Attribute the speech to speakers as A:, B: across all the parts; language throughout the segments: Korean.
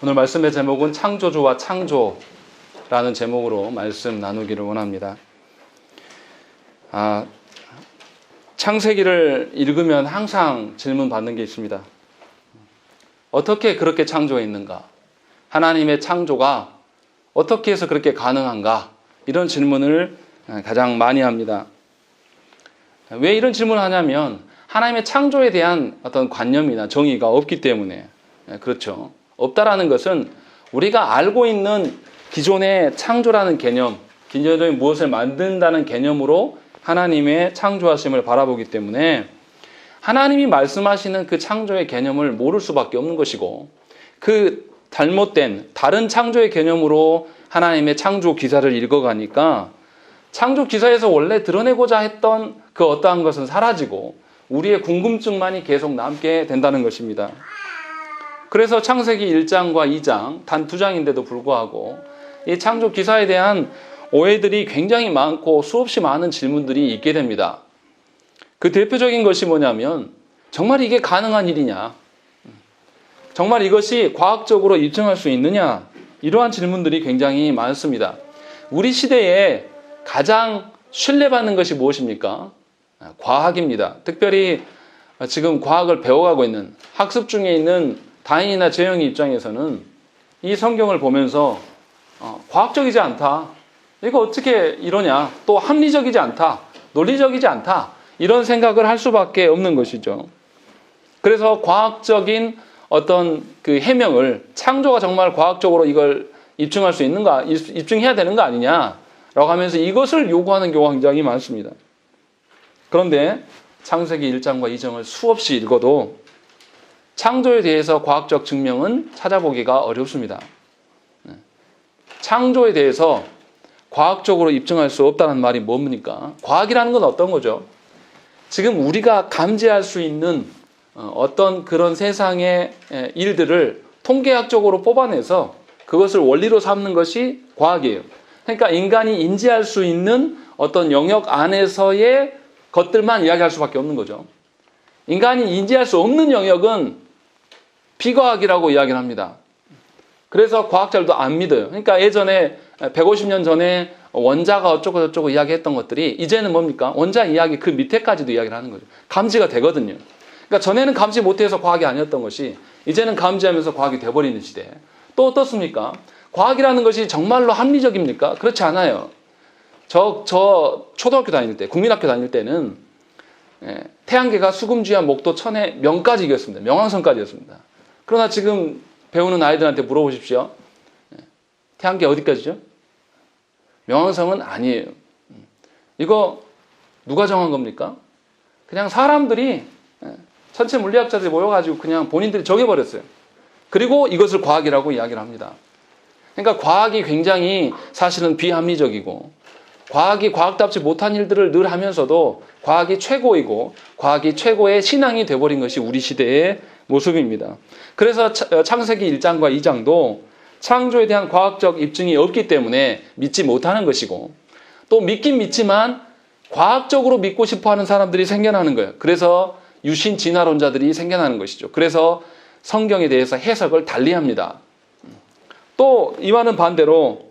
A: 오늘 말씀의 제목은 창조주와 창조라는 제목으로 말씀 나누기를 원합니다. 창세기를 읽으면 항상 질문 받는 게 있습니다. 어떻게 그렇게 창조했는가? 하나님의 창조가 어떻게 해서 그렇게 가능한가? 이런 질문을 가장 많이 합니다. 왜 이런 질문을 하냐면 하나님의 창조에 대한 어떤 관념이나 정의가 없기 때문에 그렇죠. 없다라는 것은 우리가 알고 있는 기존의 창조라는 개념, 기존에 무엇을 만든다는 개념으로 하나님의 창조하심을 바라보기 때문에 하나님이 말씀하시는 그 창조의 개념을 모를 수밖에 없는 것이고 그 잘못된 다른 창조의 개념으로 하나님의 창조 기사를 읽어가니까 창조 기사에서 원래 드러내고자 했던 그 어떠한 것은 사라지고 우리의 궁금증만이 계속 남게 된다는 것입니다. 그래서 창세기 1장과 2장 단 2장인데도 불구하고 이 창조 기사에 대한 오해들이 굉장히 많고 수없이 많은 질문들이 있게 됩니다. 그 대표적인 것이 뭐냐면 정말 이게 가능한 일이냐? 정말 이것이 과학적으로 입증할 수 있느냐? 이러한 질문들이 굉장히 많습니다. 우리 시대에 가장 신뢰받는 것이 무엇입니까? 과학입니다. 특별히 지금 과학을 배워가고 있는 학습 중에 있는 다인이나 재영이 입장에서는 이 성경을 보면서 과학적이지 않다. 이거 어떻게 이러냐. 또 합리적이지 않다. 논리적이지 않다. 이런 생각을 할 수밖에 없는 것이죠. 그래서 과학적인 어떤 그 해명을 창조가 정말 과학적으로 이걸 입증할 수 있는가, 입증해야 되는 거 아니냐라고 하면서 이것을 요구하는 경우가 굉장히 많습니다. 그런데 창세기 1장과 2장을 수없이 읽어도 창조에 대해서 과학적 증명은 찾아보기가 어렵습니다. 창조에 대해서 과학적으로 입증할 수 없다는 말이 뭡니까? 과학이라는 건 어떤 거죠? 지금 우리가 감지할 수 있는 어떤 그런 세상의 일들을 통계학적으로 뽑아내서 그것을 원리로 삼는 것이 과학이에요. 그러니까 인간이 인지할 수 있는 어떤 영역 안에서의 것들만 이야기할 수밖에 없는 거죠. 인간이 인지할 수 없는 영역은 비과학이라고 이야기를 합니다. 그래서 과학자들도 안 믿어요. 그러니까 예전에 150년 전에 원자가 어쩌고 저쩌고 이야기했던 것들이 이제는 뭡니까? 원자 이야기 그 밑에까지도 이야기를 하는 거죠. 감지가 되거든요. 그러니까 전에는 감지 못해서 과학이 아니었던 것이 이제는 감지하면서 과학이 돼버리는 시대. 또 어떻습니까? 과학이라는 것이 정말로 합리적입니까? 그렇지 않아요. 저 초등학교 다닐 때, 국민학교 다닐 때는 태양계가 수금주야 목도 천해 명까지 이겼습니다. 명왕성까지였습니다. 그러나 지금 배우는 아이들한테 물어보십시오. 태양계 어디까지죠? 명왕성은 아니에요. 이거 누가 정한 겁니까? 그냥 사람들이 천체 물리학자들이 모여가지고 그냥 본인들이 정해버렸어요. 그리고 이것을 과학이라고 이야기를 합니다. 그러니까 과학이 굉장히 사실은 비합리적이고 과학이 과학답지 못한 일들을 늘 하면서도 과학이 최고이고 과학이 최고의 신앙이 돼버린 것이 우리 시대의 모습입니다. 그래서 창세기 1장과 2장도 창조에 대한 과학적 입증이 없기 때문에 믿지 못하는 것이고 또 믿긴 믿지만 과학적으로 믿고 싶어하는 사람들이 생겨나는 거예요. 그래서 유신 진화론자들이 생겨나는 것이죠. 그래서 성경에 대해서 해석을 달리합니다. 또 이와는 반대로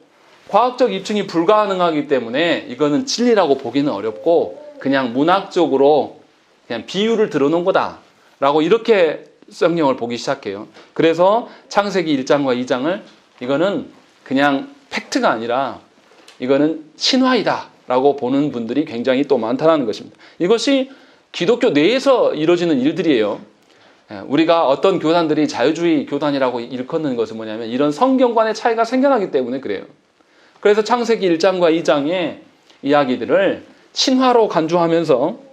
A: 과학적 입증이 불가능하기 때문에 이거는 진리라고 보기는 어렵고 그냥 문학적으로 그냥 비유를 들어놓은 거다라고 이렇게 성경을 보기 시작해요. 그래서 창세기 1장과 2장을 이거는 그냥 팩트가 아니라 이거는 신화이다라고 보는 분들이 굉장히 또 많다는 것입니다. 이것이 기독교 내에서 이루어지는 일들이에요. 우리가 어떤 교단들이 자유주의 교단이라고 일컫는 것은 뭐냐면 이런 성경관의 차이가 생겨나기 때문에 그래요. 그래서 창세기 1장과 2장의 이야기들을 신화로 간주하면서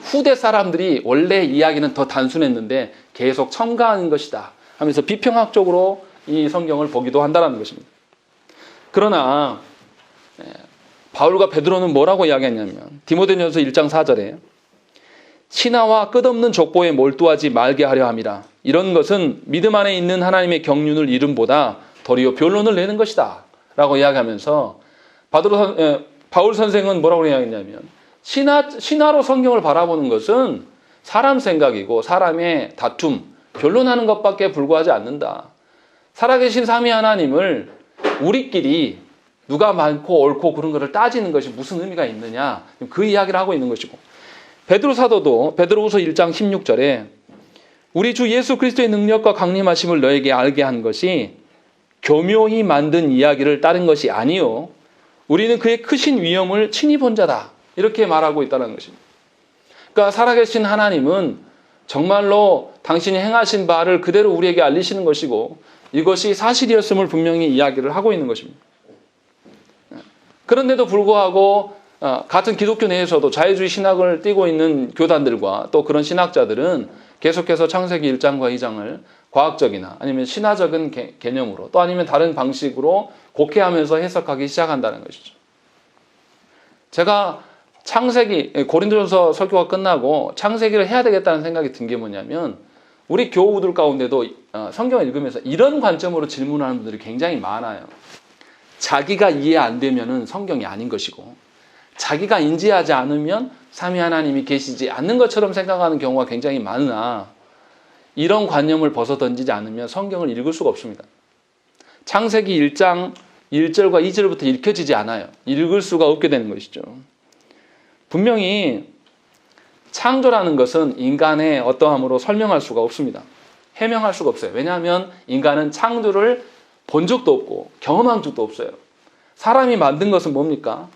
A: 후대 사람들이 원래 이야기는 더 단순했는데 계속 첨가하는 것이다 하면서 비평학적으로 이 성경을 보기도 한다는 것입니다. 그러나 바울과 베드로는 뭐라고 이야기했냐면 디모데전서 1장 4절에 신하와 끝없는 족보에 몰두하지 말게 하려 함이라. 이런 것은 믿음 안에 있는 하나님의 경륜을 이름보다 도리어 변론을 내는 것이다 라고 이야기하면서 바울 선생은 뭐라고 이야기했냐면 신화로 성경을 바라보는 것은 사람 생각이고 사람의 다툼, 변론하는 것밖에 불구하지 않는다. 살아계신 삼위 하나님을 우리끼리 누가 많고 옳고 그런 것을 따지는 것이 무슨 의미가 있느냐, 그 이야기를 하고 있는 것이고, 베드로 사도도 베드로후서 1장 16절에 우리 주 예수 그리스도의 능력과 강림하심을 너에게 알게 한 것이 교묘히 만든 이야기를 따른 것이 아니요 우리는 그의 크신 위엄을 친히 본 자다, 이렇게 말하고 있다는 것입니다. 그러니까 살아계신 하나님은 정말로 당신이 행하신 바를 그대로 우리에게 알리시는 것이고 이것이 사실이었음을 분명히 이야기를 하고 있는 것입니다. 그런데도 불구하고 같은 기독교 내에서도 자유주의 신학을 띠고 있는 교단들과 또 그런 신학자들은 계속해서 창세기 1장과 2장을 과학적이나 아니면 신화적인 개념으로 또 아니면 다른 방식으로 곡해하면서 해석하기 시작한다는 것이죠. 제가 고린도전서 설교가 끝나고 창세기를 해야 되겠다는 생각이 든 게 뭐냐면 우리 교우들 가운데도 성경을 읽으면서 이런 관점으로 질문하는 분들이 굉장히 많아요. 자기가 이해 안 되면은 성경이 아닌 것이고 자기가 인지하지 않으면 삼위 하나님이 계시지 않는 것처럼 생각하는 경우가 굉장히 많으나 이런 관념을 벗어던지지 않으면 성경을 읽을 수가 없습니다. 창세기 1장 1절과 2절부터 읽혀지지 않아요. 읽을 수가 없게 되는 것이죠. 분명히 창조라는 것은 인간의 어떠함으로 설명할 수가 없습니다. 해명할 수가 없어요. 왜냐하면 인간은 창조를 본 적도 없고 경험한 적도 없어요. 사람이 만든 것은 뭡니까?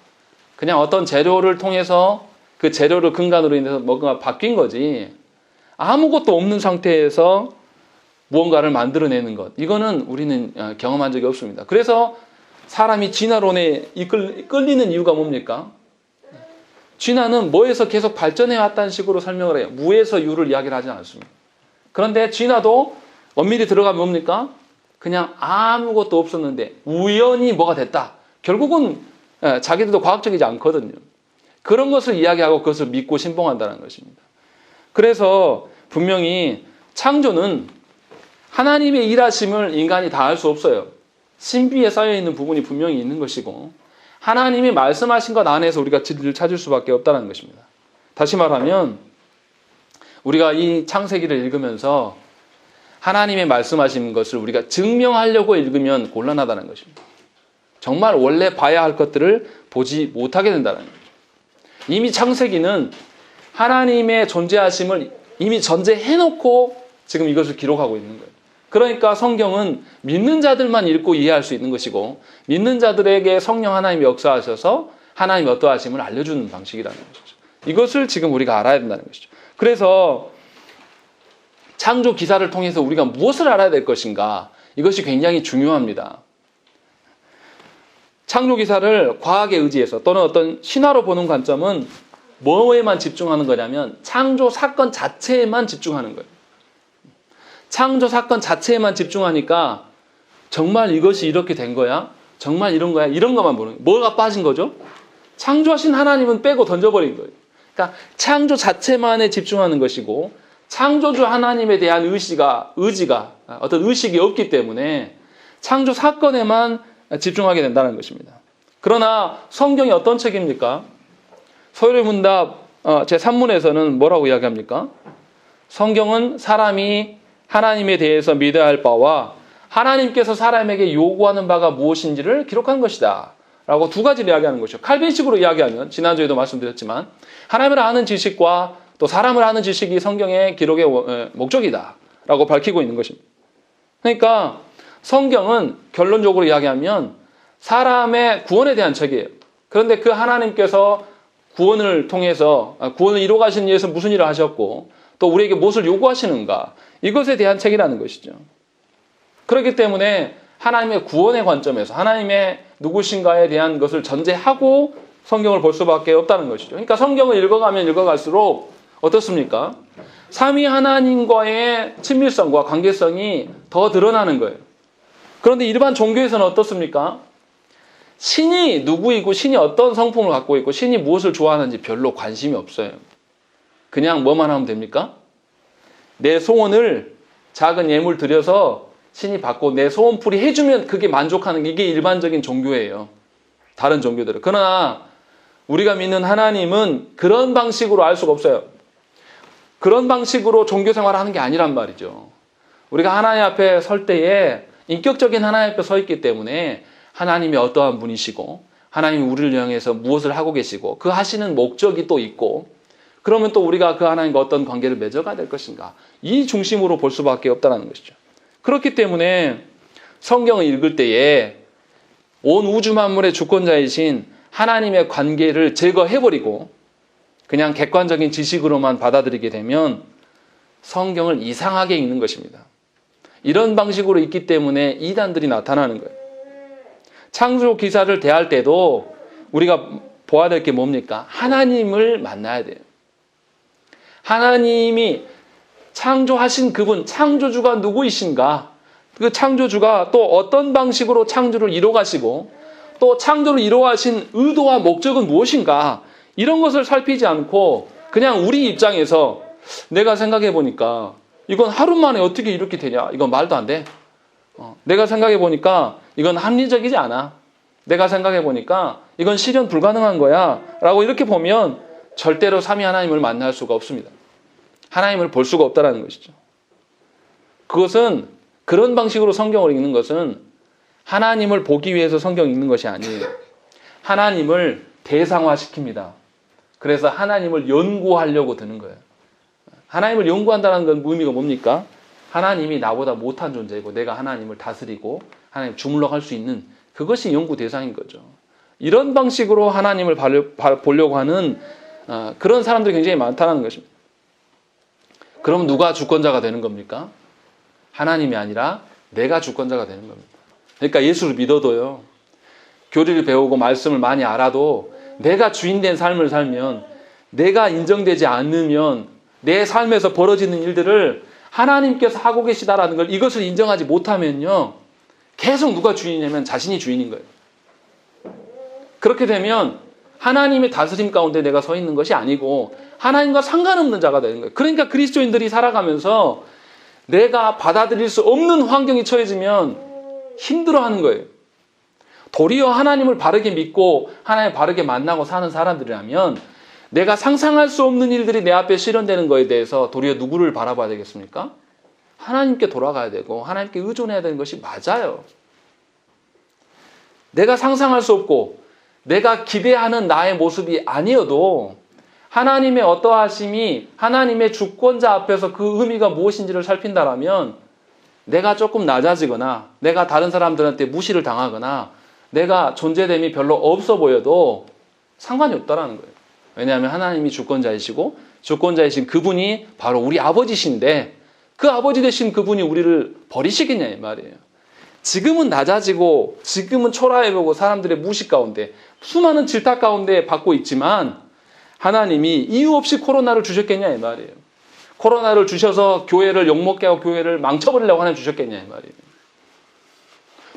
A: 그냥 어떤 재료를 통해서 그 재료를 근간으로 인해서 뭔가 바뀐 거지 아무것도 없는 상태에서 무언가를 만들어내는 것, 이거는 우리는 경험한 적이 없습니다. 그래서 사람이 진화론에 끌리는 이유가 뭡니까? 진화는 뭐에서 계속 발전해 왔다는 식으로 설명을 해요. 무에서 유를 이야기를 하지 않습니다. 그런데 진화도 엄밀히 들어가면 뭡니까? 그냥 아무것도 없었는데 우연히 뭐가 됐다. 결국은 자기들도 과학적이지 않거든요. 그런 것을 이야기하고 그것을 믿고 신봉한다는 것입니다. 그래서 분명히 창조는 하나님의 일하심을 인간이 다 할 수 없어요. 신비에 쌓여있는 부분이 분명히 있는 것이고 하나님이 말씀하신 것 안에서 우리가 진리를 찾을 수밖에 없다는 것입니다. 다시 말하면 우리가 이 창세기를 읽으면서 하나님의 말씀하신 것을 우리가 증명하려고 읽으면 곤란하다는 것입니다. 정말 원래 봐야 할 것들을 보지 못하게 된다는 거죠. 이미 창세기는 하나님의 존재하심을 이미 전제해놓고 지금 이것을 기록하고 있는 거예요. 그러니까 성경은 믿는 자들만 읽고 이해할 수 있는 것이고 믿는 자들에게 성령 하나님이 역사하셔서 하나님의 어떠하심을 알려주는 방식이라는 것이죠. 이것을 지금 우리가 알아야 된다는 것이죠. 그래서 창조 기사를 통해서 우리가 무엇을 알아야 될 것인가, 이것이 굉장히 중요합니다. 창조 기사를 과학에 의지해서 또는 어떤 신화로 보는 관점은 뭐에만 집중하는 거냐면 창조 사건 자체에만 집중하는 거예요. 창조 사건 자체에만 집중하니까 정말 이것이 이렇게 된 거야? 정말 이런 거야? 이런 것만 보는 거예요. 뭐가 빠진 거죠? 창조하신 하나님은 빼고 던져버린 거예요. 그러니까 창조 자체만에 집중하는 것이고 창조주 하나님에 대한 의지가 어떤 의식이 없기 때문에 창조 사건에만 집중하게 된다는 것입니다. 그러나 성경이 어떤 책입니까? 소요리 문답 제3문에서는 뭐라고 이야기합니까? 성경은 사람이 하나님에 대해서 믿어야 할 바와 하나님께서 사람에게 요구하는 바가 무엇인지를 기록한 것이다 라고 두 가지를 이야기하는 것이죠. 칼빈식으로 이야기하면 지난주에도 말씀드렸지만 하나님을 아는 지식과 또 사람을 아는 지식이 성경의 기록의 목적이다 라고 밝히고 있는 것입니다. 그러니까 성경은 결론적으로 이야기하면 사람의 구원에 대한 책이에요. 그런데 그 하나님께서 구원을 통해서 구원을 이루어 가시는 위해서 무슨 일을 하셨고 또 우리에게 무엇을 요구하시는가, 이것에 대한 책이라는 것이죠. 그렇기 때문에 하나님의 구원의 관점에서 하나님의 누구신가에 대한 것을 전제하고 성경을 볼 수밖에 없다는 것이죠. 그러니까 성경을 읽어가면 읽어갈수록 어떻습니까? 삼위 하나님과의 친밀성과 관계성이 더 드러나는 거예요. 그런데 일반 종교에서는 어떻습니까? 신이 누구이고 신이 어떤 성품을 갖고 있고 신이 무엇을 좋아하는지 별로 관심이 없어요. 그냥 뭐만 하면 됩니까? 내 소원을 작은 예물 드려서 신이 받고 내 소원풀이 해주면 그게 만족하는 게 이게 일반적인 종교예요. 다른 종교들은. 그러나 우리가 믿는 하나님은 그런 방식으로 알 수가 없어요. 그런 방식으로 종교 생활을 하는 게 아니란 말이죠. 우리가 하나님 앞에 설 때에 인격적인 하나님 앞에 서 있기 때문에 하나님이 어떠한 분이시고 하나님이 우리를 향해서 무엇을 하고 계시고 그 하시는 목적이 또 있고 그러면 또 우리가 그 하나님과 어떤 관계를 맺어가야 될 것인가 이 중심으로 볼 수밖에 없다는 것이죠. 그렇기 때문에 성경을 읽을 때에 온 우주 만물의 주권자이신 하나님의 관계를 제거해버리고 그냥 객관적인 지식으로만 받아들이게 되면 성경을 이상하게 읽는 것입니다. 이런 방식으로 읽기 때문에 이단들이 나타나는 거예요. 창조 기사를 대할 때도 우리가 보아야 될 게 뭡니까? 하나님을 만나야 돼요. 하나님이 창조하신 그분, 창조주가 누구이신가? 그 창조주가 또 어떤 방식으로 창조를 이뤄가시고 또 창조를 이뤄가신 의도와 목적은 무엇인가? 이런 것을 살피지 않고 그냥 우리 입장에서 내가 생각해 보니까 이건 하루 만에 어떻게 이렇게 되냐? 이건 말도 안 돼. 내가 생각해 보니까 이건 합리적이지 않아. 내가 생각해 보니까 이건 실현 불가능한 거야. 라고 이렇게 보면 절대로 삼위 하나님을 만날 수가 없습니다. 하나님을 볼 수가 없다는 것이죠. 그것은 그런 방식으로 성경을 읽는 것은 하나님을 보기 위해서 성경 읽는 것이 아니에요. 하나님을 대상화시킵니다. 그래서 하나님을 연구하려고 드는 거예요. 하나님을 연구한다는 건 의미가 뭡니까? 하나님이 나보다 못한 존재이고 내가 하나님을 다스리고 하나님 주물러 갈 수 있는 그것이 연구 대상인 거죠. 이런 방식으로 하나님을 보려고 하는 그런 사람들이 굉장히 많다는 것입니다. 그럼 누가 주권자가 되는 겁니까? 하나님이 아니라 내가 주권자가 되는 겁니다. 그러니까 예수를 믿어도요. 교리를 배우고 말씀을 많이 알아도 내가 주인된 삶을 살면 내가 인정되지 않으면 내 삶에서 벌어지는 일들을 하나님께서 하고 계시다라는 걸 이것을 인정하지 못하면요. 계속 누가 주인이냐면 자신이 주인인 거예요. 그렇게 되면 하나님의 다스림 가운데 내가 서 있는 것이 아니고 하나님과 상관없는 자가 되는 거예요. 그러니까 그리스도인들이 살아가면서 내가 받아들일 수 없는 환경이 처해지면 힘들어하는 거예요. 도리어 하나님을 바르게 믿고 하나님 바르게 만나고 사는 사람들이라면 내가 상상할 수 없는 일들이 내 앞에 실현되는 거에 대해서 도리어 누구를 바라봐야 되겠습니까? 하나님께 돌아가야 되고 하나님께 의존해야 되는 것이 맞아요. 내가 상상할 수 없고 내가 기대하는 나의 모습이 아니어도 하나님의 어떠하심이 하나님의 주권자 앞에서 그 의미가 무엇인지를 살핀다라면 내가 조금 낮아지거나 내가 다른 사람들한테 무시를 당하거나 내가 존재됨이 별로 없어 보여도 상관이 없다라는 거예요. 왜냐하면 하나님이 주권자이시고 주권자이신 그분이 바로 우리 아버지신데 그 아버지 되신 그분이 우리를 버리시겠냐 이 말이에요. 지금은 낮아지고 지금은 초라해보고 사람들의 무시 가운데 수많은 질타 가운데 받고 있지만 하나님이 이유 없이 코로나를 주셨겠냐 이 말이에요. 코로나를 주셔서 교회를 욕먹게 하고 교회를 망쳐버리려고 하나님 주셨겠냐 이 말이에요.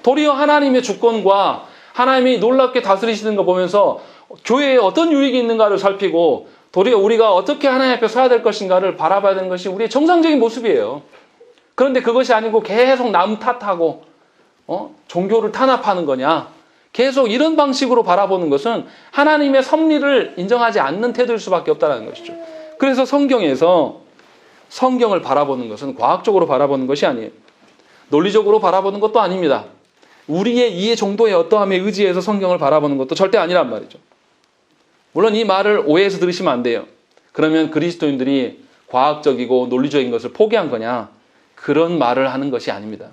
A: 도리어 하나님의 주권과 하나님이 놀랍게 다스리시는 거 보면서 교회에 어떤 유익이 있는가를 살피고 도리어 우리가 어떻게 하나님 앞에 서야 될 것인가를 바라봐야 되는 것이 우리의 정상적인 모습이에요. 그런데 그것이 아니고 계속 남 탓하고 종교를 탄압하는 거냐. 계속 이런 방식으로 바라보는 것은 하나님의 섭리를 인정하지 않는 태도일 수밖에 없다는 것이죠. 그래서 성경에서 성경을 바라보는 것은 과학적으로 바라보는 것이 아니에요. 논리적으로 바라보는 것도 아닙니다. 우리의 이해 정도의 어떠함에 의지해서 성경을 바라보는 것도 절대 아니란 말이죠. 물론 이 말을 오해해서 들으시면 안 돼요. 그러면 그리스도인들이 과학적이고 논리적인 것을 포기한 거냐? 그런 말을 하는 것이 아닙니다.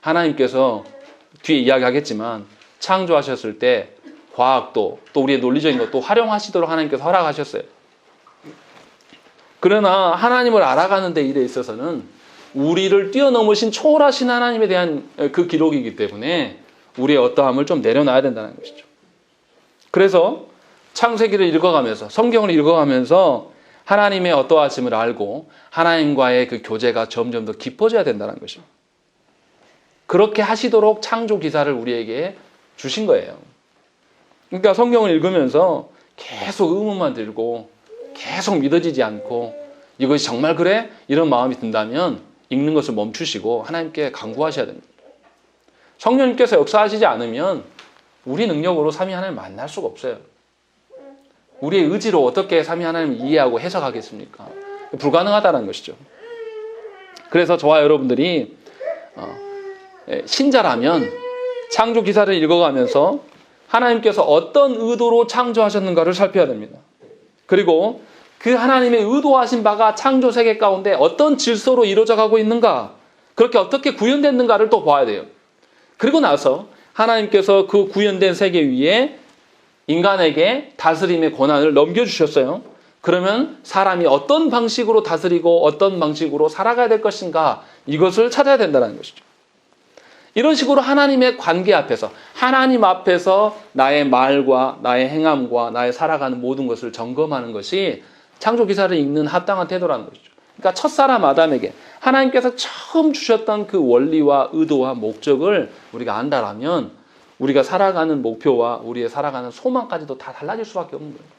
A: 하나님께서 뒤에 이야기하겠지만 창조하셨을 때 과학도 또 우리의 논리적인 것도 활용하시도록 하나님께서 허락하셨어요. 그러나 하나님을 알아가는 데 일에 있어서는 우리를 뛰어넘으신 초월하신 하나님에 대한 그 기록이기 때문에 우리의 어떠함을 좀 내려놔야 된다는 것이죠. 그래서 창세기를 읽어가면서 성경을 읽어가면서 하나님의 어떠하심을 알고 하나님과의 그 교제가 점점 더 깊어져야 된다는 것입니다. 그렇게 하시도록 창조 기사를 우리에게 주신 거예요. 그러니까 성경을 읽으면서 계속 의문만 들고 계속 믿어지지 않고 이것이 정말 그래? 이런 마음이 든다면 읽는 것을 멈추시고 하나님께 간구하셔야 됩니다. 성령님께서 역사하시지 않으면 우리 능력으로 삼위 하나님을 만날 수가 없어요. 우리의 의지로 어떻게 삼위 하나님을 이해하고 해석하겠습니까? 불가능하다는 것이죠. 그래서 저와 여러분들이 신자라면 창조 기사를 읽어가면서 하나님께서 어떤 의도로 창조하셨는가를 살펴야 됩니다. 그리고 그 하나님의 의도하신 바가 창조 세계 가운데 어떤 질서로 이루어져 가고 있는가, 그렇게 어떻게 구현됐는가를 또 봐야 돼요. 그리고 나서 하나님께서 그 구현된 세계 위에 인간에게 다스림의 권한을 넘겨주셨어요. 그러면 사람이 어떤 방식으로 다스리고 어떤 방식으로 살아가야 될 것인가, 이것을 찾아야 된다는 것이죠. 이런 식으로 하나님의 관계 앞에서, 하나님 앞에서 나의 말과 나의 행함과 나의 살아가는 모든 것을 점검하는 것이 창조 기사를 읽는 합당한 태도라는 것이죠. 그러니까 첫사람 아담에게 하나님께서 처음 주셨던 그 원리와 의도와 목적을 우리가 안다라면 우리가 살아가는 목표와 우리의 살아가는 소망까지도 다 달라질 수밖에 없는 거예요.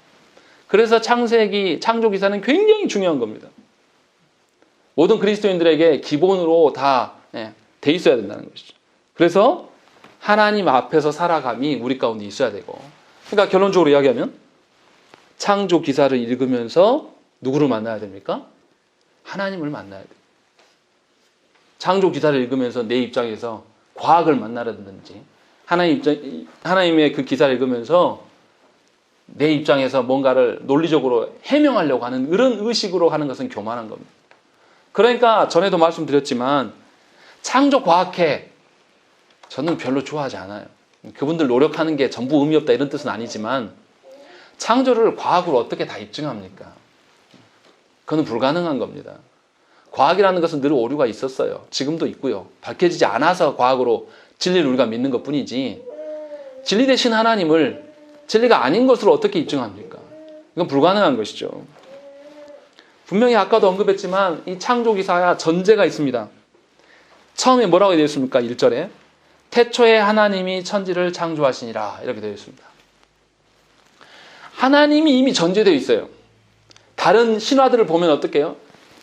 A: 그래서 창세기, 창조 기사는 굉장히 중요한 겁니다. 모든 그리스도인들에게 기본으로 다 돼 있어야 된다는 것이죠. 그래서 하나님 앞에서 살아감이 우리 가운데 있어야 되고, 그러니까 결론적으로 이야기하면 창조 기사를 읽으면서 누구를 만나야 됩니까? 하나님을 만나야 돼요. 창조 기사를 읽으면서 내 입장에서 과학을 만나라든지, 하나님의 그 기사를 읽으면서 내 입장에서 뭔가를 논리적으로 해명하려고 하는 이런 의식으로 하는 것은 교만한 겁니다. 그러니까 전에도 말씀드렸지만 창조 과학회 저는 별로 좋아하지 않아요. 그분들 노력하는 게 전부 의미 없다 이런 뜻은 아니지만 창조를 과학으로 어떻게 다 입증합니까? 그건 불가능한 겁니다. 과학이라는 것은 늘 오류가 있었어요. 지금도 있고요. 밝혀지지 않아서 과학으로 진리를 우리가 믿는 것뿐이지, 진리 대신 하나님을 진리가 아닌 것으로 어떻게 입증합니까? 이건 불가능한 것이죠. 분명히 아까도 언급했지만 이 창조기사야 전제가 있습니다. 처음에 뭐라고 되어 있습니까? 1절에 태초에 하나님이 천지를 창조하시니라 이렇게 되어 있습니다. 하나님이 이미 전제되어 있어요. 다른 신화들을 보면 어떻게 해요?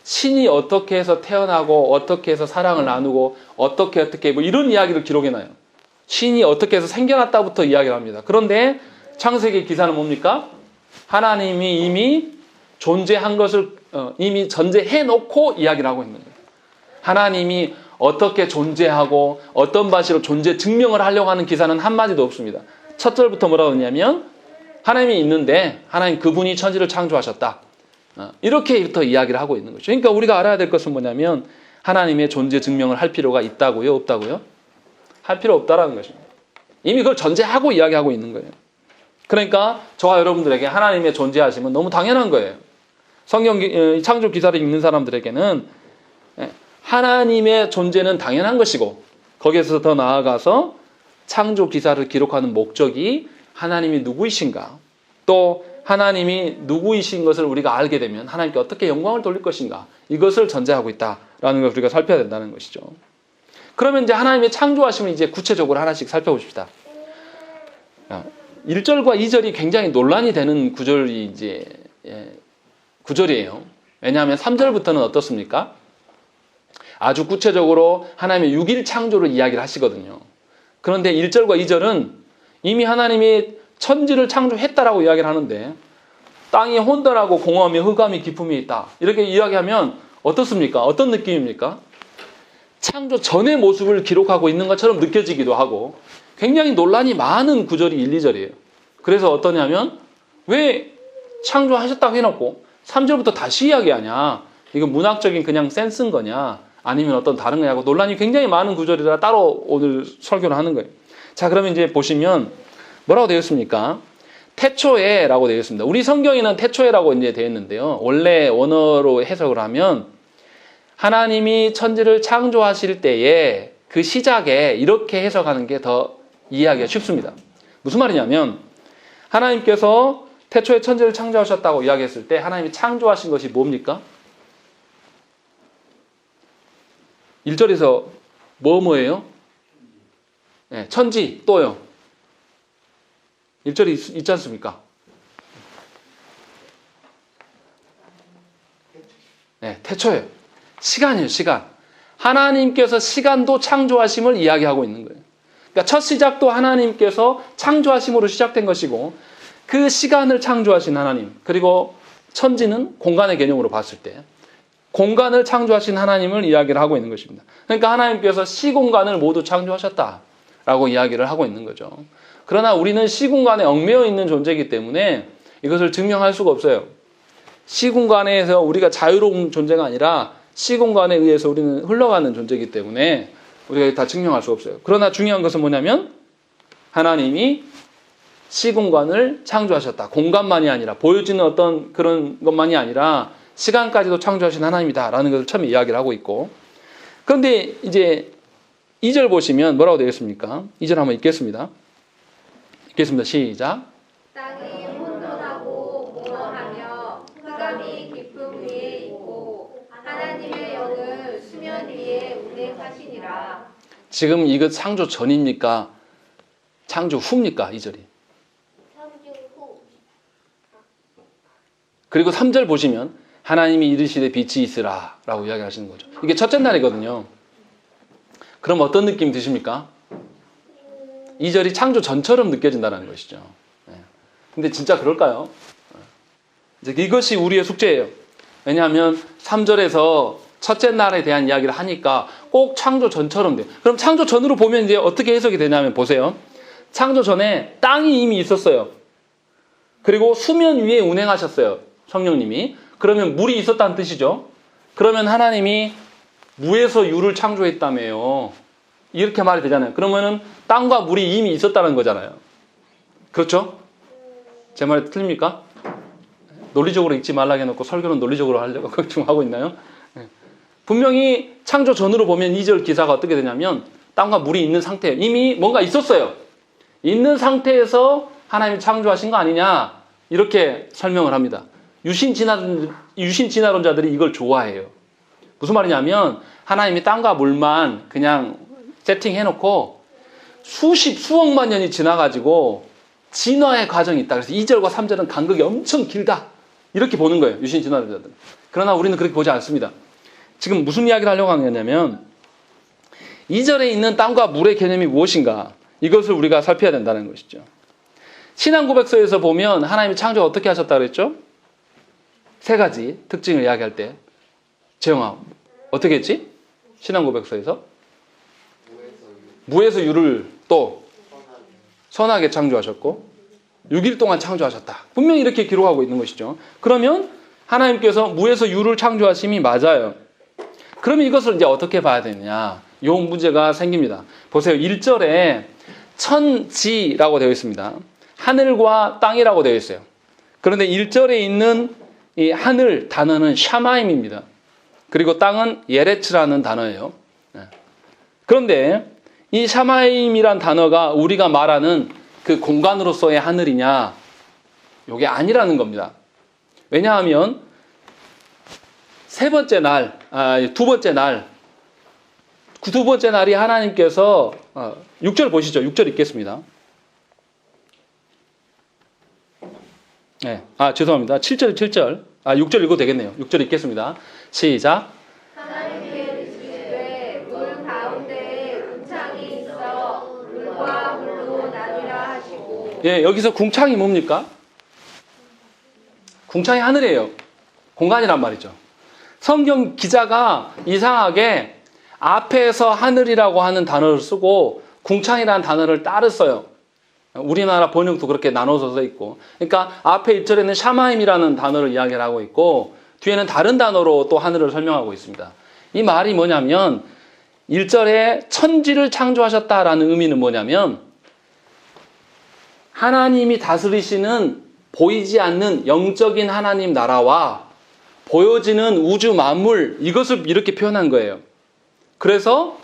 A: 신이 어떻게 해서 태어나고 어떻게 해서 사랑을 나누고 어떻게 뭐 이런 이야기를 기록해놔요. 신이 어떻게 해서 생겨났다부터 이야기를 합니다. 그런데 창세기 기사는 뭡니까? 하나님이 이미 존재한 것을 이미 전제해놓고 이야기를 하고 있는 거예요. 하나님이 어떻게 존재하고 어떤 방식으로 존재 증명을 하려고 하는 기사는 한마디도 없습니다. 첫 절부터 뭐라고 하냐면 하나님이 있는데 하나님 그분이 천지를 창조하셨다. 이렇게부터 이야기를 하고 있는 거죠. 그러니까 우리가 알아야 될 것은 뭐냐면 하나님의 존재 증명을 할 필요가 있다고요? 없다고요? 할 필요 없다라는 것입니다. 이미 그걸 전제하고 이야기하고 있는 거예요. 그러니까 저와 여러분들에게 하나님의 존재하심은 너무 당연한 거예요. 성경 창조 기사를 읽는 사람들에게는 하나님의 존재는 당연한 것이고, 거기에서 더 나아가서 창조 기사를 기록하는 목적이 하나님이 누구이신가, 또 하나님이 누구이신 것을 우리가 알게 되면 하나님께 어떻게 영광을 돌릴 것인가, 이것을 전제하고 있다라는 걸 우리가 살펴야 된다는 것이죠. 그러면 이제 하나님의 창조하심을 이제 구체적으로 하나씩 살펴봅시다. 1절과 2절이 굉장히 논란이 되는 구절이에요. 왜냐하면 3절부터는 어떻습니까? 아주 구체적으로 하나님의 6일 창조를 이야기를 하시거든요. 그런데 1절과 2절은 이미 하나님이 천지를 창조했다라고 이야기를 하는데 땅이 혼돈하고 공허하며 흑암이 깊음이 있다, 이렇게 이야기하면 어떻습니까? 어떤 느낌입니까? 창조 전의 모습을 기록하고 있는 것처럼 느껴지기도 하고 굉장히 논란이 많은 구절이 1, 2절이에요. 그래서 어떠냐면 왜 창조하셨다고 해놓고 3절부터 다시 이야기하냐, 이거 문학적인 그냥 센스인 거냐, 아니면 어떤 다른 거냐고 논란이 굉장히 많은 구절이라 따로 오늘 설교를 하는 거예요. 자, 그러면 이제 보시면 뭐라고 되어 있습니까? 태초에 라고 되어 있습니다. 우리 성경에는 태초에라고 이제 되어 있는데요. 원래 원어로 해석을 하면 하나님이 천지를 창조하실 때에 그 시작에 이렇게 해석하는 게 더 이해하기가 쉽습니다. 무슨 말이냐면 하나님께서 태초에 천지를 창조하셨다고 이야기했을 때 하나님이 창조하신 것이 뭡니까? 1절에서 뭐예요? 네, 천지, 또요. 1절이 있지 않습니까? 네, 태초예요. 시간이에요, 시간. 하나님께서 시간도 창조하심을 이야기하고 있는 거예요. 그러니까 첫 시작도 하나님께서 창조하심으로 시작된 것이고, 그 시간을 창조하신 하나님, 그리고 천지는 공간의 개념으로 봤을 때 공간을 창조하신 하나님을 이야기를 하고 있는 것입니다. 그러니까 하나님께서 시공간을 모두 창조하셨다라고 이야기를 하고 있는 거죠. 그러나 우리는 시공간에 얽매여 있는 존재이기 때문에 이것을 증명할 수가 없어요. 시공간에서 우리가 자유로운 존재가 아니라 시공간에 의해서 우리는 흘러가는 존재이기 때문에 우리가 다 증명할 수 없어요. 그러나 중요한 것은 뭐냐면 하나님이 시공간을 창조하셨다. 공간만이 아니라 보여지는 어떤 그런 것만이 아니라 시간까지도 창조하신 하나님이다라는 것을 처음에 이야기를 하고 있고, 그런데 이제 2절 보시면 뭐라고 되어 있습니까? 2절 한번 읽겠습니다. 읽겠습니다. 시작.
B: 땅이 혼돈하고 무너하며 흑암이 깊음 위에 있고 하나님의 영은 수면 위에 운행하시니라.
A: 지금 이것 창조 전입니까? 창조 후입니까? 2절이. 그리고 3절 보시면 하나님이 이르시되 빛이 있으라 라고 이야기하시는 거죠. 이게 첫째 날이거든요. 그럼 어떤 느낌 드십니까? 2절이 창조 전처럼 느껴진다는 것이죠. 근데 진짜 그럴까요? 이제 이것이 우리의 숙제예요. 왜냐하면 3절에서 첫째 날에 대한 이야기를 하니까 꼭 창조 전처럼 돼요. 그럼 창조 전으로 보면 이제 어떻게 해석이 되냐면 보세요. 창조 전에 땅이 이미 있었어요. 그리고 수면 위에 운행하셨어요. 성령님이. 그러면 물이 있었다는 뜻이죠. 그러면 하나님이 무에서 유를 창조했다며요. 이렇게 말이 되잖아요. 그러면은 땅과 물이 이미 있었다는 거잖아요. 그렇죠? 제 말이 틀립니까? 논리적으로 읽지 말라고 해놓고 설교는 논리적으로 하려고 걱정하고 있나요? 분명히 창조 전으로 보면 2절 기사가 어떻게 되냐면 땅과 물이 있는 상태예요. 이미 뭔가 있었어요. 있는 상태에서 하나님이 창조하신 거 아니냐 이렇게 설명을 합니다. 유신 진화론자들이 이걸 좋아해요. 무슨 말이냐면 하나님이 땅과 물만 그냥 세팅해놓고 수억만 년이 지나가지고 진화의 과정이 있다. 그래서 2절과 3절은 간극이 엄청 길다. 이렇게 보는 거예요. 유신 진화론자들은. 그러나 우리는 그렇게 보지 않습니다. 지금 무슨 이야기를 하려고 하는 거냐면 2절에 있는 땅과 물의 개념이 무엇인가 이것을 우리가 살펴야 된다는 것이죠. 신앙 고백서에서 보면 하나님이 창조 어떻게 하셨다 그랬죠? 세 가지 특징을 이야기할 때 재영아 어떻게 했지? 신앙 고백서에서 무에서 유를 또 선하게 창조하셨고 6일 동안 창조하셨다. 분명히 이렇게 기록하고 있는 것이죠. 그러면 하나님께서 무에서 유를 창조하심이 맞아요. 그러면 이것을 이제 어떻게 봐야 되느냐? 이 문제가 생깁니다. 보세요. 1절에 천지라고 되어 있습니다. 하늘과 땅이라고 되어 있어요. 그런데 1절에 있는 이 하늘 단어는 샤마임입니다. 그리고 땅은 예레츠라는 단어예요. 그런데 이 샤마임이란 단어가 우리가 말하는 그 공간으로서의 하늘이냐? 이게 아니라는 겁니다. 왜냐하면 두 번째 날이 하나님께서 6절 보시죠. 6절 읽겠습니다. 네. 죄송합니다. 7절. 6절 읽어도 되겠네요. 6절 읽겠습니다. 시작.
B: 하나님께 이르시되 물 가운데에 궁창이 있어 물과 물로 나뉘라 하시고.
A: 예, 여기서 궁창이 뭡니까? 궁창이 하늘이에요. 공간이란 말이죠. 성경 기자가 이상하게 앞에서 하늘이라고 하는 단어를 쓰고 궁창이라는 단어를 따로 써요. 우리나라 번역도 그렇게 나눠서 써 있고. 그러니까 앞에 1절에는 샤마임이라는 단어를 이야기를 하고 있고 뒤에는 다른 단어로 또 하늘을 설명하고 있습니다. 이 말이 뭐냐면 1절에 천지를 창조하셨다라는 의미는 뭐냐면 하나님이 다스리시는 보이지 않는 영적인 하나님 나라와 보여지는 우주 만물 이것을 이렇게 표현한 거예요. 그래서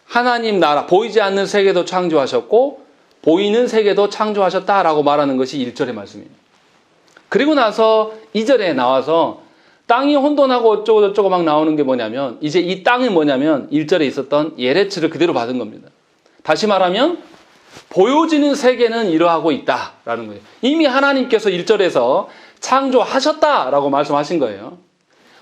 A: 하나님 나라 보이지 않는 세계도 창조하셨고 보이는 세계도 창조하셨다라고 말하는 것이 1절의 말씀입니다. 그리고 나서 2절에 나와서 땅이 혼돈하고 어쩌고 저쩌고 막 나오는 게 뭐냐면 이제 이 땅이 뭐냐면 1절에 있었던 예레츠를 그대로 받은 겁니다. 다시 말하면 보여지는 세계는 이러하고 있다라는 거예요. 이미 하나님께서 1절에서 창조하셨다라고 말씀하신 거예요.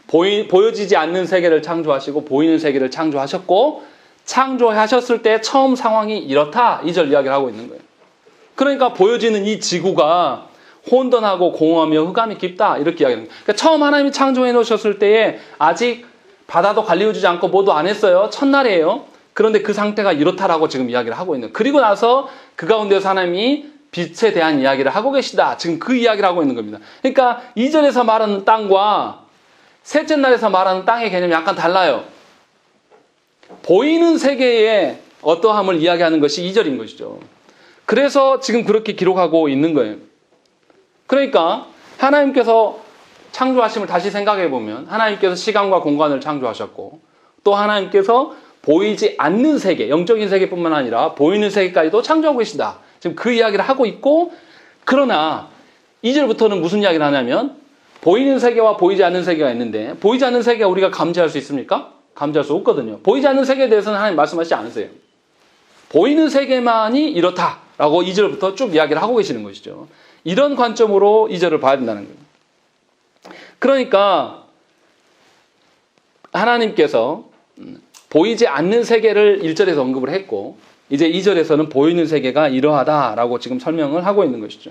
A: 보여지지 않는 세계를 창조하시고 보이는 세계를 창조하셨고 창조하셨을 때 처음 상황이 이렇다. 2절 이야기를 하고 있는 거예요. 그러니까 보여지는 이 지구가 혼돈하고 공허하며 흑암이 깊다 이렇게 이야기합니다. 그러니까 처음 하나님이 창조해 놓으셨을 때에 아직 바다도 관리해주지 않고 뭐도 안 했어요. 첫날이에요. 그런데 그 상태가 이렇다라고 지금 이야기를 하고 있는. 그리고 나서 그 가운데서 하나님이 빛에 대한 이야기를 하고 계시다. 지금 그 이야기를 하고 있는 겁니다. 그러니까 2절에서 말하는 땅과 셋째 날에서 말하는 땅의 개념이 약간 달라요. 보이는 세계의 어떠함을 이야기하는 것이 2절인 것이죠. 그래서 지금 그렇게 기록하고 있는 거예요. 그러니까 하나님께서 창조하심을 다시 생각해 보면 하나님께서 시간과 공간을 창조하셨고 또 하나님께서 보이지 않는 세계, 영적인 세계뿐만 아니라 보이는 세계까지도 창조하고 계신다. 지금 그 이야기를 하고 있고 그러나 2절부터는 무슨 이야기를 하냐면 보이는 세계와 보이지 않는 세계가 있는데 보이지 않는 세계가 우리가 감지할 수 있습니까? 감지할 수 없거든요. 보이지 않는 세계에 대해서는 하나님 말씀하시지 않으세요. 보이는 세계만이 이렇다라고 2절부터 쭉 이야기를 하고 계시는 것이죠. 이런 관점으로 2절을 봐야 된다는 거예요. 그러니까 하나님께서 보이지 않는 세계를 1절에서 언급을 했고 이제 2절에서는 보이는 세계가 이러하다라고 지금 설명을 하고 있는 것이죠.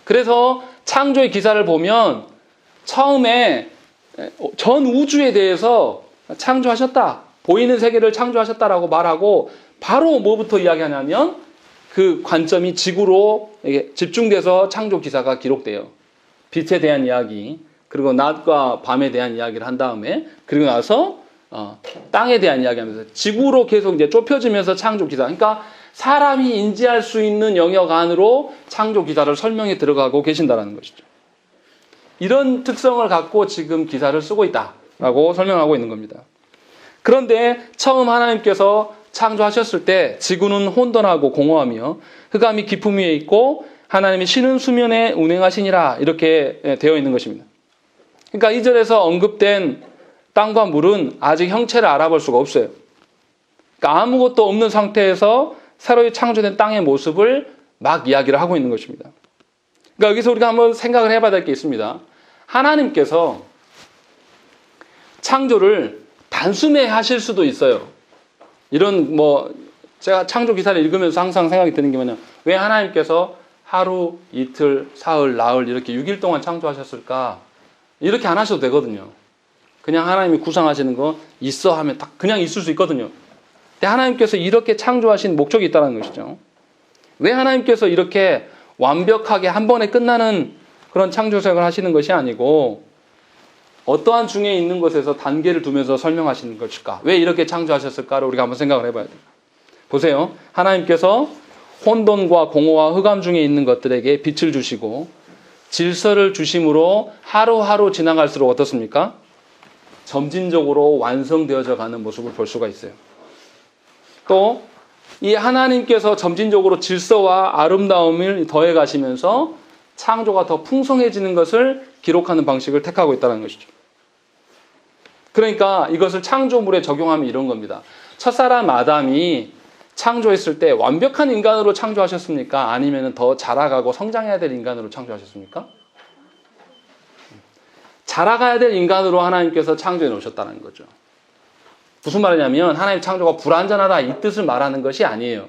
A: 그래서 창조의 기사를 보면 처음에 전 우주에 대해서 창조하셨다. 보이는 세계를 창조하셨다라고 말하고 바로 뭐부터 이야기하냐면 그 관점이 지구로 집중돼서 창조 기사가 기록돼요. 빛에 대한 이야기, 그리고 낮과 밤에 대한 이야기를 한 다음에 그리고 나서 땅에 대한 이야기하면서 지구로 계속 이제 좁혀지면서 창조 기사. 그러니까 사람이 인지할 수 있는 영역 안으로 창조 기사를 설명해 들어가고 계신다라는 것이죠. 이런 특성을 갖고 지금 기사를 쓰고 있다라고 설명하고 있는 겁니다. 그런데 처음 하나님께서 창조하셨을 때 지구는 혼돈하고 공허하며 흑암이 깊음 위에 있고 하나님이 쉬는 수면에 운행하시니라 이렇게 되어 있는 것입니다. 그러니까 2절에서 언급된 땅과 물은 아직 형체를 알아볼 수가 없어요. 그러니까 아무것도 없는 상태에서 새로이 창조된 땅의 모습을 막 이야기를 하고 있는 것입니다. 그러니까 여기서 우리가 한번 생각을 해봐야 될 게 있습니다. 하나님께서 창조를 단숨에 하실 수도 있어요. 이런 제가 창조 기사를 읽으면서 항상 생각이 드는 게 뭐냐면 왜 하나님께서 하루, 이틀, 사흘, 나흘 이렇게 6일 동안 창조하셨을까? 이렇게 안 하셔도 되거든요. 그냥 하나님이 구상하시는 거 있어 하면 딱 그냥 있을 수 있거든요. 근데 하나님께서 이렇게 창조하신 목적이 있다는 것이죠. 왜 하나님께서 이렇게 완벽하게 한 번에 끝나는 그런 창조작을 하시는 것이 아니고 어떠한 중에 있는 것에서 단계를 두면서 설명하시는 것일까? 왜 이렇게 창조하셨을까를 우리가 한번 생각을 해봐야 돼요. 보세요. 하나님께서 혼돈과 공허와 흑암 중에 있는 것들에게 빛을 주시고 질서를 주심으로 하루하루 지나갈수록 어떻습니까? 점진적으로 완성되어져 가는 모습을 볼 수가 있어요. 또 이 하나님께서 점진적으로 질서와 아름다움을 더해 가시면서 창조가 더 풍성해지는 것을 기록하는 방식을 택하고 있다는 것이죠. 그러니까 이것을 창조물에 적용하면 이런 겁니다. 첫사람 아담이 창조했을 때 완벽한 인간으로 창조하셨습니까? 아니면 더 자라가고 성장해야 될 인간으로 창조하셨습니까? 자라가야 될 인간으로 하나님께서 창조해 놓으셨다는 거죠. 무슨 말이냐면 하나님 창조가 불완전하다 이 뜻을 말하는 것이 아니에요.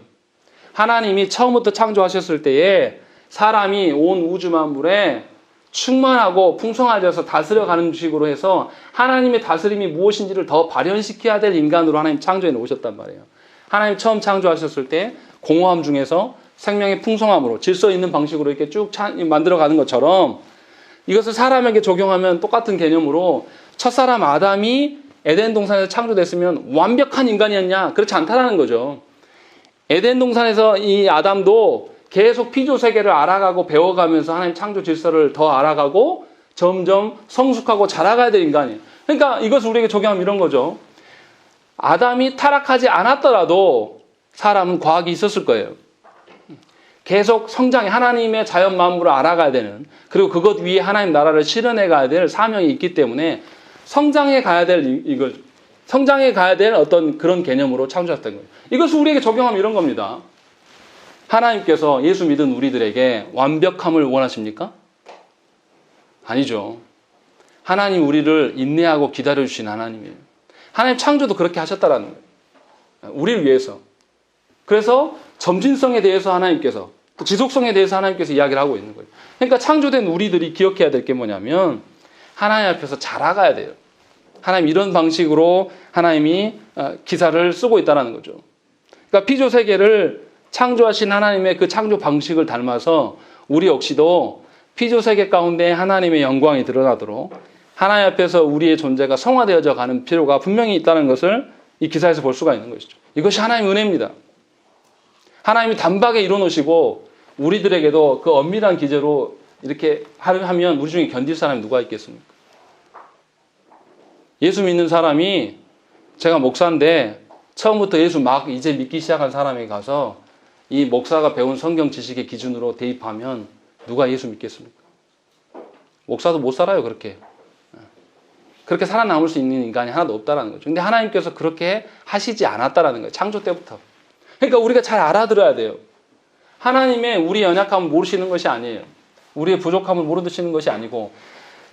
A: 하나님이 처음부터 창조하셨을 때에 사람이 온 우주 만물에 충만하고 풍성해져서 다스려가는 식으로 해서 하나님의 다스림이 무엇인지를 더 발현시켜야 될 인간으로 하나님 창조해 놓으셨단 말이에요. 하나님 처음 창조하셨을 때 공허함 중에서 생명의 풍성함으로 질서 있는 방식으로 이렇게 쭉 만들어가는 것처럼 이것을 사람에게 적용하면 똑같은 개념으로 첫사람 아담이 에덴 동산에서 창조됐으면 완벽한 인간이었냐? 그렇지 않다라는 거죠. 에덴 동산에서 이 아담도 계속 피조 세계를 알아가고 배워가면서 하나님 창조 질서를 더 알아가고 점점 성숙하고 자라가야 될 인간이에요. 그러니까 이것을 우리에게 적용하면 이런 거죠. 아담이 타락하지 않았더라도 사람은 과학이 있었을 거예요. 계속 성장해 하나님의 자연 만물을 알아가야 되는 그리고 그것 위에 하나님 나라를 실현해 가야 될 사명이 있기 때문에 성장해 가야 될 어떤 그런 개념으로 창조했던 거예요. 이것을 우리에게 적용하면 이런 겁니다. 하나님께서 예수 믿은 우리들에게 완벽함을 원하십니까? 아니죠. 하나님 우리를 인내하고 기다려주신 하나님이에요. 하나님 창조도 그렇게 하셨다라는 거예요. 우리를 위해서. 그래서 점진성에 대해서 하나님께서 지속성에 대해서 하나님께서 이야기를 하고 있는 거예요. 그러니까 창조된 우리들이 기억해야 될 게 뭐냐면 하나님 앞에서 자라가야 돼요. 하나님 이런 방식으로 하나님이 기사를 쓰고 있다는 거죠. 그러니까 피조 세계를 창조하신 하나님의 그 창조 방식을 닮아서 우리 역시도 피조 세계 가운데 하나님의 영광이 드러나도록 하나님 앞에서 우리의 존재가 성화되어져 가는 필요가 분명히 있다는 것을 이 기사에서 볼 수가 있는 것이죠. 이것이 하나님의 은혜입니다. 하나님이 단박에 이뤄놓으시고 우리들에게도 그 엄밀한 기제로 이렇게 하면 우리 중에 견딜 사람이 누가 있겠습니까? 예수 믿는 사람이 제가 목사인데 처음부터 예수 막 이제 믿기 시작한 사람에 가서 이 목사가 배운 성경 지식의 기준으로 대입하면 누가 예수 믿겠습니까? 목사도 못 살아요, 그렇게. 그렇게 살아남을 수 있는 인간이 하나도 없다라는 거죠. 근데 하나님께서 그렇게 하시지 않았다라는 거예요. 창조 때부터. 그러니까 우리가 잘 알아들어야 돼요. 하나님의 우리 연약함을 모르시는 것이 아니에요. 우리의 부족함을 모르시는 것이 아니고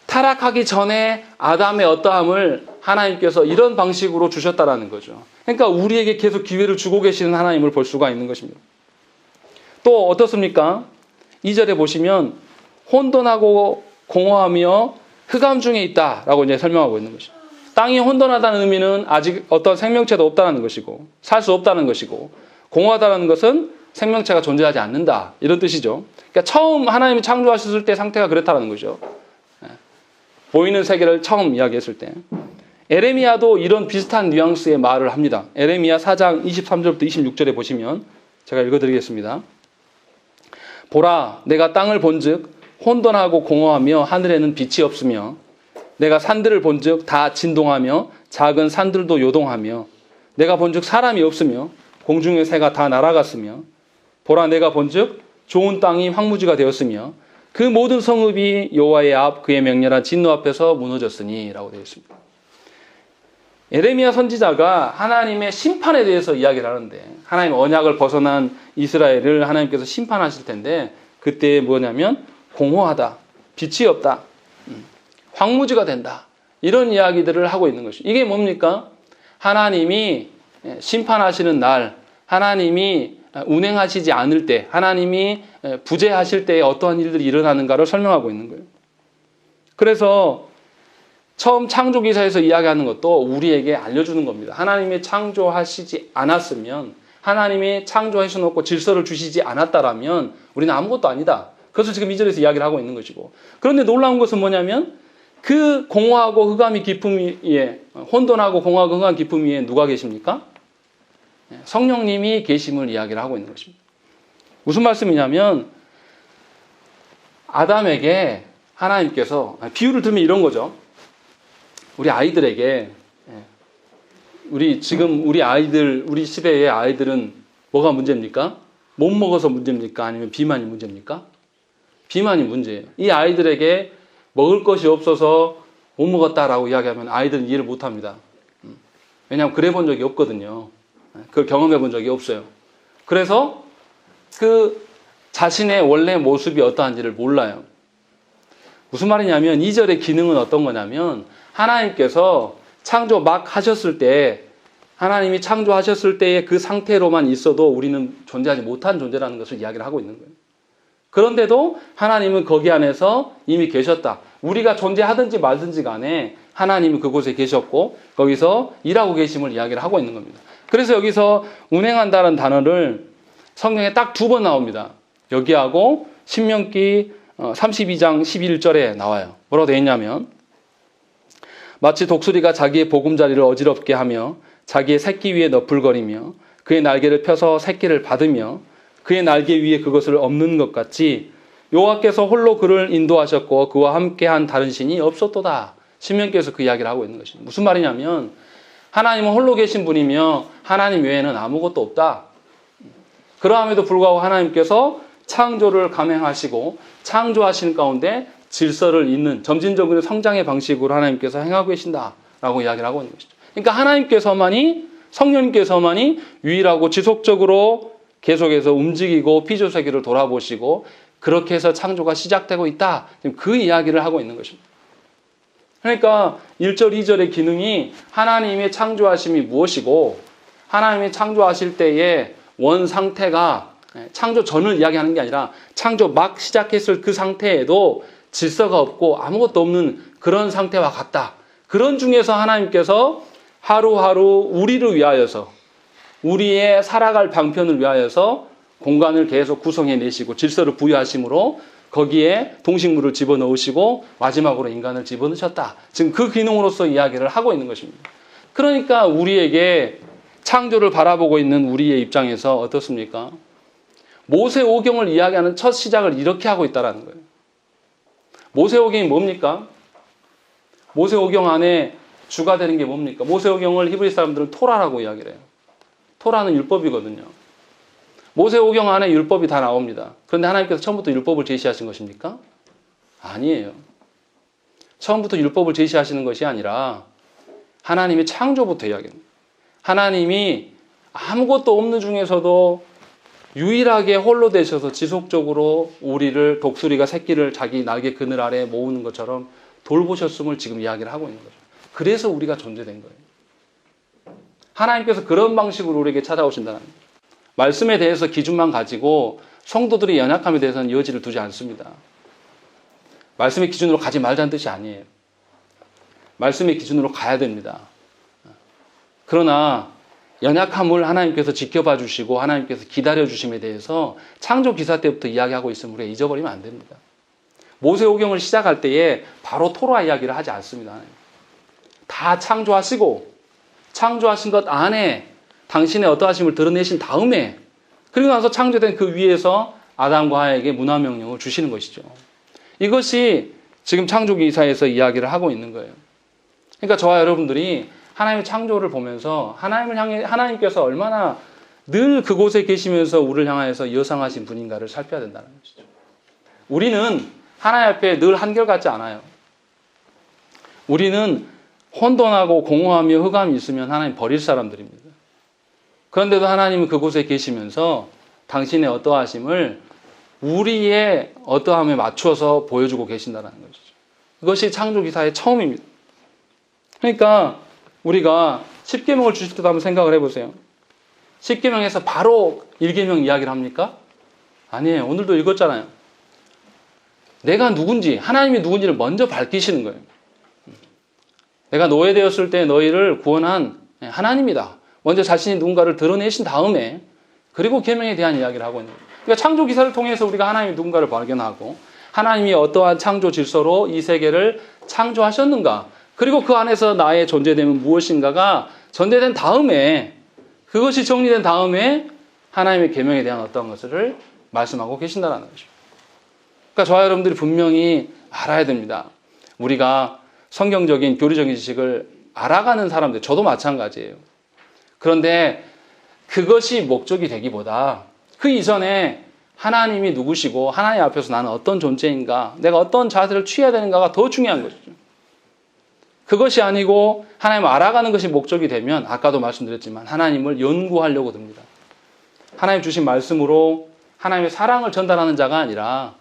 A: 타락하기 전에 아담의 어떠함을 하나님께서 이런 방식으로 주셨다라는 거죠. 그러니까 우리에게 계속 기회를 주고 계시는 하나님을 볼 수가 있는 것입니다. 또 어떻습니까? 2절에 보시면 혼돈하고 공허하며 흑암 중에 있다라고 이제 설명하고 있는 것이죠. 땅이 혼돈하다는 의미는 아직 어떤 생명체도 없다는 것이고 살 수 없다는 것이고 공허하다는 것은 생명체가 존재하지 않는다 이런 뜻이죠. 그러니까 처음 하나님이 창조하셨을 때 상태가 그렇다는 거죠. 보이는 세계를 처음 이야기했을 때 에레미야도 이런 비슷한 뉘앙스의 말을 합니다. 에레미야 4장 23절부터 26절에 보시면 제가 읽어드리겠습니다. 보라, 내가 땅을 본즉 혼돈하고 공허하며 하늘에는 빛이 없으며 내가 산들을 본즉 다 진동하며 작은 산들도 요동하며 내가 본즉 사람이 없으며 공중의 새가 다 날아갔으며 보라, 내가 본즉 좋은 땅이 황무지가 되었으며 그 모든 성읍이 여호와의 앞 그의 맹렬한 진노 앞에서 무너졌으니 라고 되어 있습니다. 에레미야 선지자가 하나님의 심판에 대해서 이야기를 하는데 하나님 언약을 벗어난 이스라엘을 하나님께서 심판하실 텐데 그때 뭐냐면 공허하다, 빛이 없다, 황무지가 된다 이런 이야기들을 하고 있는 것이죠. 이게 뭡니까? 하나님이 심판하시는 날, 하나님이 운행하시지 않을 때, 하나님이 부재하실 때에 어떠한 일들이 일어나는가를 설명하고 있는 거예요. 그래서 처음 창조기사에서 이야기하는 것도 우리에게 알려주는 겁니다. 하나님이 창조하시지 않았으면, 하나님이 창조하셔놓고 질서를 주시지 않았다라면 우리는 아무것도 아니다. 그것을 지금 2절에서 이야기를 하고 있는 것이고. 그런데 놀라운 것은 뭐냐면 그 공허하고 흑암이 깊음 위에, 혼돈하고 공허하고 흑암 깊음 위에 누가 계십니까? 성령님이 계심을 이야기를 하고 있는 것입니다. 무슨 말씀이냐면 아담에게 하나님께서 비유를 들면 이런 거죠. 우리 아이들에게 우리 아이들, 우리 시대의 아이들은 뭐가 문제입니까? 못 먹어서 문제입니까? 아니면 비만이 문제입니까? 비만이 문제예요. 이 아이들에게 먹을 것이 없어서 못 먹었다라고 이야기하면 아이들은 이해를 못 합니다. 왜냐하면 그래 본 적이 없거든요. 그걸 경험해 본 적이 없어요. 그래서 그 자신의 원래 모습이 어떠한지를 몰라요. 무슨 말이냐면 2절의 기능은 어떤 거냐면 하나님께서 창조 막 하셨을 때 하나님이 창조하셨을 때의 그 상태로만 있어도 우리는 존재하지 못한 존재라는 것을 이야기를 하고 있는 거예요. 그런데도 하나님은 거기 안에서 이미 계셨다. 우리가 존재하든지 말든지 간에 하나님은 그곳에 계셨고 거기서 일하고 계심을 이야기를 하고 있는 겁니다. 그래서 여기서 운행한다는 단어를 성경에 딱 2번 나옵니다. 여기하고 신명기 32장 11절에 나와요. 뭐라고 되어 있냐면 마치 독수리가 자기의 보금자리를 어지럽게 하며 자기의 새끼 위에 너풀거리며 그의 날개를 펴서 새끼를 받으며 그의 날개 위에 그것을 엎는 것 같이 여호와께서 홀로 그를 인도하셨고 그와 함께한 다른 신이 없었도다. 신명기에서 그 이야기를 하고 있는 것입니다. 무슨 말이냐면 하나님은 홀로 계신 분이며 하나님 외에는 아무것도 없다. 그러함에도 불구하고 하나님께서 창조를 감행하시고 창조하시는 가운데 질서를 잇는 점진적인 성장의 방식으로 하나님께서 행하고 계신다라고 이야기를 하고 있는 것이죠. 그러니까 하나님께서만이 성령님께서만이 유일하고 지속적으로 계속해서 움직이고 피조세계를 돌아보시고 그렇게 해서 창조가 시작되고 있다. 지금 그 이야기를 하고 있는 것입니다. 그러니까 1절, 2절의 기능이 하나님의 창조하심이 무엇이고 하나님이 창조하실 때의 원 상태가 창조 전을 이야기하는 게 아니라 창조 막 시작했을 그 상태에도 질서가 없고 아무것도 없는 그런 상태와 같다. 그런 중에서 하나님께서 하루하루 우리를 위하여서 우리의 살아갈 방편을 위하여서 공간을 계속 구성해 내시고 질서를 부여하심으로 거기에 동식물을 집어넣으시고 마지막으로 인간을 집어넣으셨다. 지금 그 기능으로서 이야기를 하고 있는 것입니다. 그러니까 우리에게 창조를 바라보고 있는 우리의 입장에서 어떻습니까? 모세오경을 이야기하는 첫 시작을 이렇게 하고 있다는 거예요. 모세오경이 뭡니까? 모세오경 안에 주가 되는 게 뭡니까? 모세오경을 히브리 사람들은 토라라고 이야기를 해요. 토라는 율법이거든요. 모세오경 안에 율법이 다 나옵니다. 그런데 하나님께서 처음부터 율법을 제시하신 것입니까? 아니에요. 처음부터 율법을 제시하시는 것이 아니라 하나님이 창조부터 이야기합니다. 하나님이 아무것도 없는 중에서도 유일하게 홀로 되셔서 지속적으로 우리를 독수리가 새끼를 자기 날개 그늘 아래 모으는 것처럼 돌보셨음을 지금 이야기를 하고 있는 거죠. 그래서 우리가 존재된 거예요. 하나님께서 그런 방식으로 우리에게 찾아오신다는 거예요. 말씀에 대해서 기준만 가지고 성도들의 연약함에 대해서는 여지를 두지 않습니다. 말씀의 기준으로 가지 말자는 뜻이 아니에요. 말씀의 기준으로 가야 됩니다. 그러나 연약함을 하나님께서 지켜봐 주시고 하나님께서 기다려 주심에 대해서 창조 기사 때부터 이야기하고 있으면 우리가 잊어버리면 안 됩니다. 모세오경을 시작할 때에 바로 토라 이야기를 하지 않습니다. 다 창조하시고 창조하신 것 안에 당신의 어떠하심을 드러내신 다음에 그리고 나서 창조된 그 위에서 아담과 하와에게 문화명령을 주시는 것이죠. 이것이 지금 창조기사에서 이야기를 하고 있는 거예요. 그러니까 저와 여러분들이 하나님의 창조를 보면서 하나님을 향해 하나님께서 얼마나 늘 그곳에 계시면서 우리를 향하여서 여상하신 분인가를 살펴야 된다는 것이죠. 우리는 하나님 앞에 늘 한결같지 않아요. 우리는 혼돈하고 공허하며 흑암이 있으면 하나님 버릴 사람들입니다. 그런데도 하나님은 그곳에 계시면서 당신의 어떠하심을 우리의 어떠함에 맞춰서 보여주고 계신다는 것이죠. 그것이 창조기사의 처음입니다. 그러니까 우리가 10계명을 주실 때도 한번 생각을 해보세요. 10계명에서 바로 1계명 이야기를 합니까? 아니에요. 오늘도 읽었잖아요. 내가 누군지, 하나님이 누군지를 먼저 밝히시는 거예요. 내가 노예되었을 때 너희를 구원한 하나님이다. 먼저 자신이 누군가를 드러내신 다음에 그리고 계명에 대한 이야기를 하고 있는 거예요. 그러니까 창조 기사를 통해서 우리가 하나님이 누군가를 발견하고 하나님이 어떠한 창조 질서로 이 세계를 창조하셨는가 그리고 그 안에서 나의 존재됨은 무엇인가가 전제된 다음에 그것이 정리된 다음에 하나님의 계명에 대한 어떤 것을 말씀하고 계신다는 것입니다. 그러니까 저와 여러분들이 분명히 알아야 됩니다. 우리가 성경적인 교리적인 지식을 알아가는 사람들, 저도 마찬가지예요. 그런데 그것이 목적이 되기보다 그 이전에 하나님이 누구시고 하나님 앞에서 나는 어떤 존재인가, 내가 어떤 자세를 취해야 되는가가 더 중요한 것이죠. 그것이 아니고 하나님을 알아가는 것이 목적이 되면 아까도 말씀드렸지만 하나님을 연구하려고 듭니다. 하나님 주신 말씀으로 하나님의 사랑을 전달하는 자가 아니라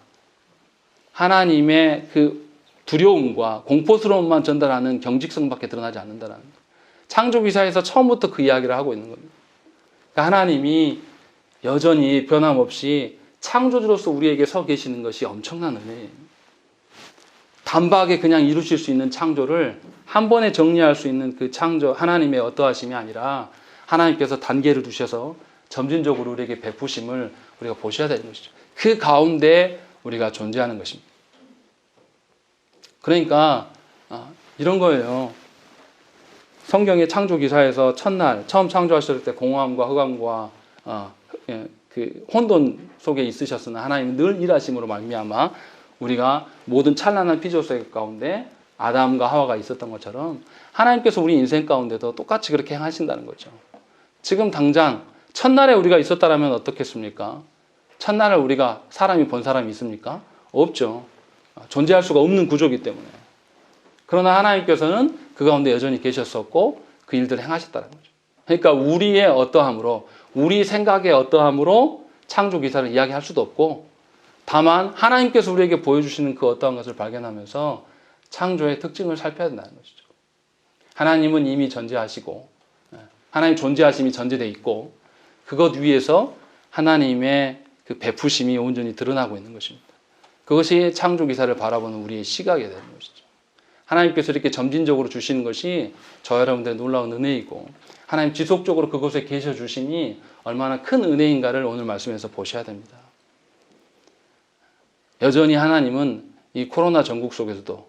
A: 하나님의 그 두려움과 공포스러움만 전달하는 경직성밖에 드러나지 않는다는 거예요. 창조기사에서 처음부터 그 이야기를 하고 있는 겁니다. 그러니까 하나님이 여전히 변함없이 창조주로서 우리에게 서 계시는 것이 엄청난 은혜예요. 단박에 그냥 이루실 수 있는 창조를 한 번에 정리할 수 있는 그 창조, 하나님의 어떠하심이 아니라 하나님께서 단계를 두셔서 점진적으로 우리에게 베푸심을 우리가 보셔야 되는 것이죠. 그 가운데 우리가 존재하는 것입니다. 그러니까 이런 거예요. 성경의 창조기사에서 첫날 처음 창조하셨을 때 공허함과 흑암과 그 혼돈 속에 있으셨으나 하나님은 늘 일하심으로 말미암아 우리가 모든 찬란한 피조세 가운데 아담과 하와가 있었던 것처럼 하나님께서 우리 인생 가운데도 똑같이 그렇게 행하신다는 거죠. 지금 당장 첫날에 우리가 있었다면 어떻겠습니까? 첫날에 우리가 사람이 본 사람이 있습니까? 없죠. 존재할 수가 없는 구조이기 때문에. 그러나 하나님께서는 그 가운데 여전히 계셨었고 그 일들을 행하셨다는 거죠. 그러니까 우리의 어떠함으로, 우리 생각의 어떠함으로 창조 기사를 이야기할 수도 없고, 다만 하나님께서 우리에게 보여주시는 그 어떠한 것을 발견하면서 창조의 특징을 살펴야 된다는 것이죠. 하나님은 이미 전제하시고 하나님 존재하심이 전제되어 있고 그것 위에서 하나님의 그 베푸심이 온전히 드러나고 있는 것입니다. 그것이 창조기사를 바라보는 우리의 시각이 되는 것이죠. 하나님께서 이렇게 점진적으로 주시는 것이 저 여러분들의 놀라운 은혜이고 하나님 지속적으로 그곳에 계셔 주심이 얼마나 큰 은혜인가를 오늘 말씀에서 보셔야 됩니다. 여전히 하나님은 이 코로나 전국 속에서도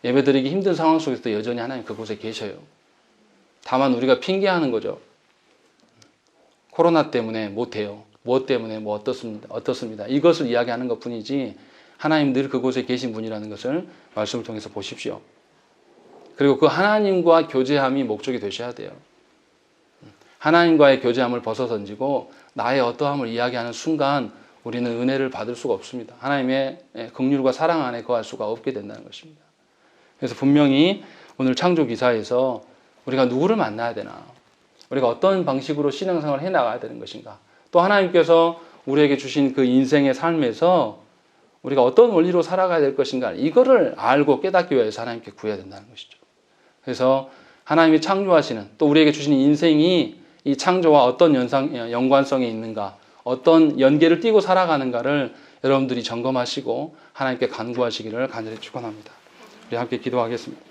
A: 예배드리기 힘든 상황 속에서도 여전히 하나님 그곳에 계셔요. 다만 우리가 핑계하는 거죠. 코로나 때문에 못해요. 무엇 때문에 뭐 어떻습니다. 이것을 이야기하는 것 뿐이지 하나님 늘 그곳에 계신 분이라는 것을 말씀을 통해서 보십시오. 그리고 그 하나님과 교제함이 목적이 되셔야 돼요. 하나님과의 교제함을 벗어던지고 나의 어떠함을 이야기하는 순간 우리는 은혜를 받을 수가 없습니다. 하나님의 긍휼과 사랑 안에 거할 수가 없게 된다는 것입니다. 그래서 분명히 오늘 창조기사에서 우리가 누구를 만나야 되나, 우리가 어떤 방식으로 신앙생활을 해나가야 되는 것인가, 또 하나님께서 우리에게 주신 그 인생의 삶에서 우리가 어떤 원리로 살아가야 될 것인가, 이거를 알고 깨닫기 위해서 하나님께 구해야 된다는 것이죠. 그래서 하나님이 창조하시는, 또 우리에게 주신 인생이 이 창조와 어떤 연관성이 있는가, 어떤 연계를 띠고 살아가는가를 여러분들이 점검하시고 하나님께 간구하시기를 간절히 축원합니다. 우리 함께 기도하겠습니다.